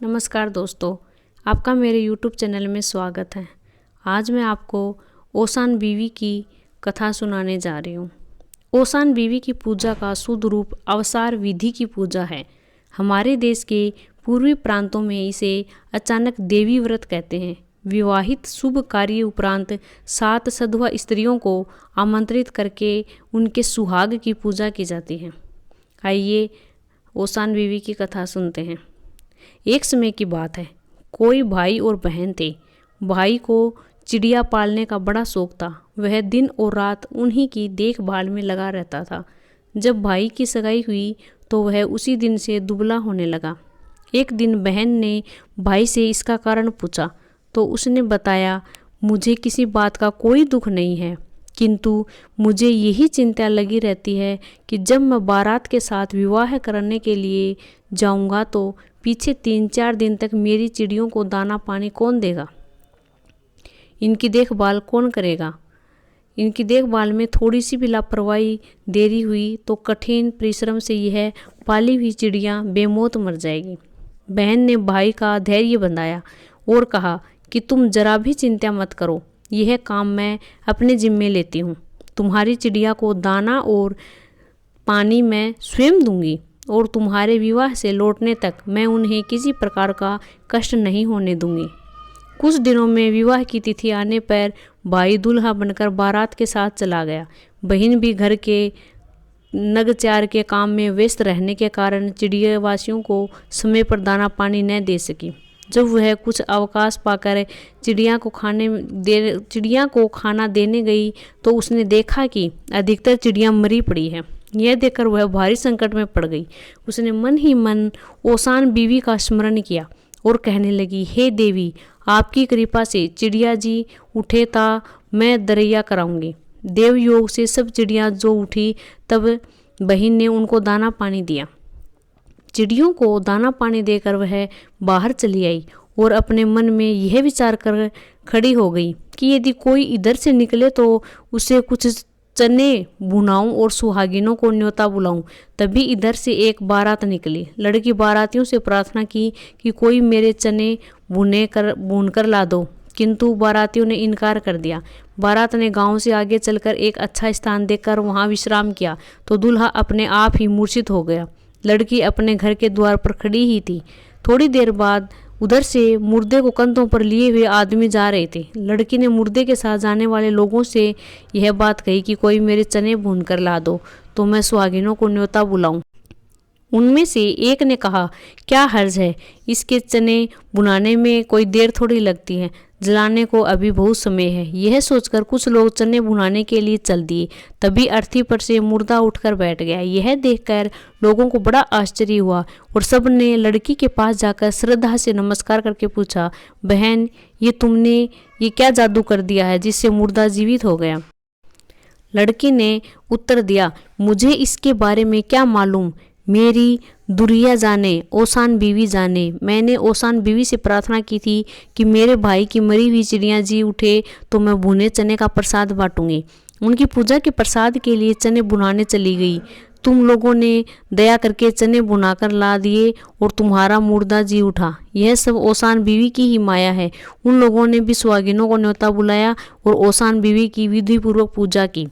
नमस्कार दोस्तों, आपका मेरे YouTube चैनल में स्वागत है। आज मैं आपको ओसान बीवी की कथा सुनाने जा रही हूँ। ओसान बीवी की पूजा का शुद्ध रूप अवसार विधि की पूजा है। हमारे देश के पूर्वी प्रांतों में इसे अचानक देवी व्रत कहते हैं। विवाहित शुभ कार्य उपरांत 7 सधवा स्त्रियों को आमंत्रित करके उनके सुहाग की पूजा की जाती है। आइए ओसान बीवी की कथा सुनते हैं। एक समय की बात है, कोई भाई और बहन थे। भाई को चिड़िया पालने का बड़ा शौक था। वह दिन और रात उन्हीं की देखभाल में लगा रहता था। जब भाई की सगाई हुई तो वह उसी दिन से दुबला होने लगा। एक दिन बहन ने भाई से इसका कारण पूछा तो उसने बताया, मुझे किसी बात का कोई दुख नहीं है, किंतु मुझे यही चिंता लगी रहती है कि जब मैं बारात के साथ विवाह करने के लिए जाऊंगा तो पीछे 3-4 दिन तक मेरी चिड़ियों को दाना पानी कौन देगा, इनकी देखभाल कौन करेगा। इनकी देखभाल में थोड़ी सी भी लापरवाही देरी हुई तो कठिन परिश्रम से यह पाली हुई चिड़ियाँ बेमौत मर जाएगी। बहन ने भाई का धैर्य बंधाया और कहा कि तुम जरा भी चिंता मत करो, यह काम मैं अपने जिम्मे लेती हूँ। तुम्हारी चिड़िया को दाना और पानी मैं स्वयं दूंगी और तुम्हारे विवाह से लौटने तक मैं उन्हें किसी प्रकार का कष्ट नहीं होने दूंगी। कुछ दिनों में विवाह की तिथि आने पर भाई दूल्हा बनकर बारात के साथ चला गया। बहन भी घर के नगचार के काम में व्यस्त रहने के कारण चिड़ियावासियों को समय पर दाना पानी न दे सकी। जब वह कुछ अवकाश पाकर चिड़िया को खाना देने गई तो उसने देखा कि अधिकतर चिड़ियाँ मरी पड़ी है। यह देखकर वह भारी संकट में पड़ गई। उसने मन ही मन ओसान बीवी का स्मरण किया और कहने लगी, हे देवी, आपकी कृपा से चिड़िया जी उठे ता मैं दरैया कराऊंगी। देव योग से सब चिड़िया जो उठी तब बहन ने उनको दाना पानी दिया। चिड़ियों को दाना पानी देकर वह बाहर चली आई और अपने मन में यह विचार कर खड़ी हो गई कि यदि कोई इधर से निकले तो उसे कुछ चने भुनाऊं और सुहागिनों को न्योता बुलाऊं। तभी इधर से एक बारात निकली। लड़की बारातियों से प्रार्थना की कि कोई मेरे चने भून कर ला दो, किंतु बारातियों ने इनकार कर दिया। बारात ने गांव से आगे चलकर एक अच्छा स्थान देखकर वहां विश्राम किया तो दूल्हा अपने आप ही मूर्छित हो गया। लड़की अपने घर के द्वार पर खड़ी ही थी। थोड़ी देर बाद उधर से मुर्दे को कंधों पर लिए हुए आदमी जा रहे थे। लड़की ने मुर्दे के साथ जाने वाले लोगों से यह बात कही कि कोई मेरे चने भून कर ला दो तो मैं सुहागिनों को न्योता बुलाऊं। उनमें से एक ने कहा, क्या हर्ज है, इसके चने बुनाने में कोई देर थोड़ी लगती है, जलाने को अभी बहुत समय है। यह सोचकर कुछ लोग चने बुनाने के लिए चल दिए। तभी अर्थी पर से मुर्दा उठकर बैठ गया। यह देखकर लोगों को बड़ा आश्चर्य हुआ और सब ने लड़की के पास जाकर श्रद्धा से नमस्कार करके पूछा, बहन, ये क्या जादू कर दिया है जिससे मुर्दा जीवित हो गया। लड़की ने उत्तर दिया, मुझे इसके बारे में क्या मालूम, मेरी दुरिया जाने, ओसान बीवी जाने। मैंने ओसान बीवी से प्रार्थना की थी कि मेरे भाई की मरी हुई चिड़िया जी उठे तो मैं भुने चने का प्रसाद बांटूंगी। उनकी पूजा के प्रसाद के लिए चने बुनाने चली गई। तुम लोगों ने दया करके चने बुनाकर ला दिए और तुम्हारा मुर्दा जी उठा। यह सब ओसान बीवी की ही माया है। उन लोगों ने भी सुहागिनों को न्योता बुलाया और ओसान बीवी की विधि पूर्वक पूजा की।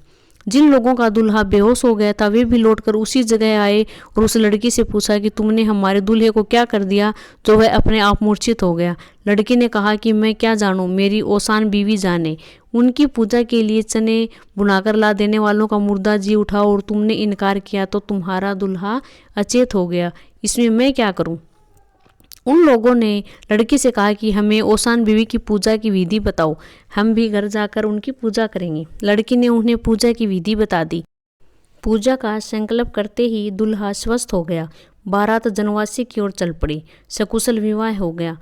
जिन लोगों का दूल्हा बेहोश हो गया था वे भी लौटकर उसी जगह आए और उस लड़की से पूछा कि तुमने हमारे दूल्हे को क्या कर दिया जो वह अपने आप मूर्छित हो गया। लड़की ने कहा कि मैं क्या जानूं, मेरी ओसान बीवी जाने। उनकी पूजा के लिए चने बुनाकर ला देने वालों का मुर्दा जी उठा और तुमने इनकार किया तो तुम्हारा दूल्हा अचेत हो गया, इसमें मैं क्या करूं। उन लोगों ने लड़की से कहा कि हमें ओसान बीवी की पूजा की विधि बताओ, हम भी घर जाकर उनकी पूजा करेंगे। लड़की ने उन्हें पूजा की विधि बता दी। पूजा का संकल्प करते ही दूल्हा स्वस्थ हो गया। बारात जनवासी की ओर चल पड़ी। सकुशल विवाह हो गया।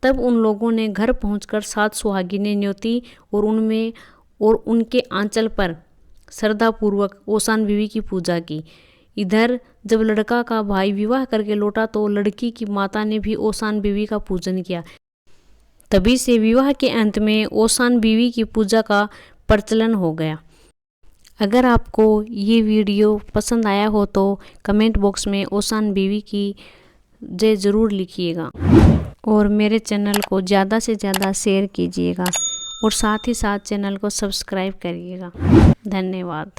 तब उन लोगों ने घर पहुंचकर 7 सुहागिनें न्योती और उनके आंचल पर श्रद्धापूर्वक ओसान बीवी की पूजा की। इधर जब लड़का का भाई विवाह करके लौटा तो लड़की की माता ने भी ओसान बीवी का पूजन किया। तभी से विवाह के अंत में ओसान बीवी की पूजा का प्रचलन हो गया। अगर आपको ये वीडियो पसंद आया हो तो कमेंट बॉक्स में ओसान बीवी की जय ज़रूर लिखिएगा। और मेरे चैनल को ज़्यादा से ज़्यादा शेयर कीजिएगा और साथ ही साथ चैनल को सब्सक्राइब करिएगा। धन्यवाद।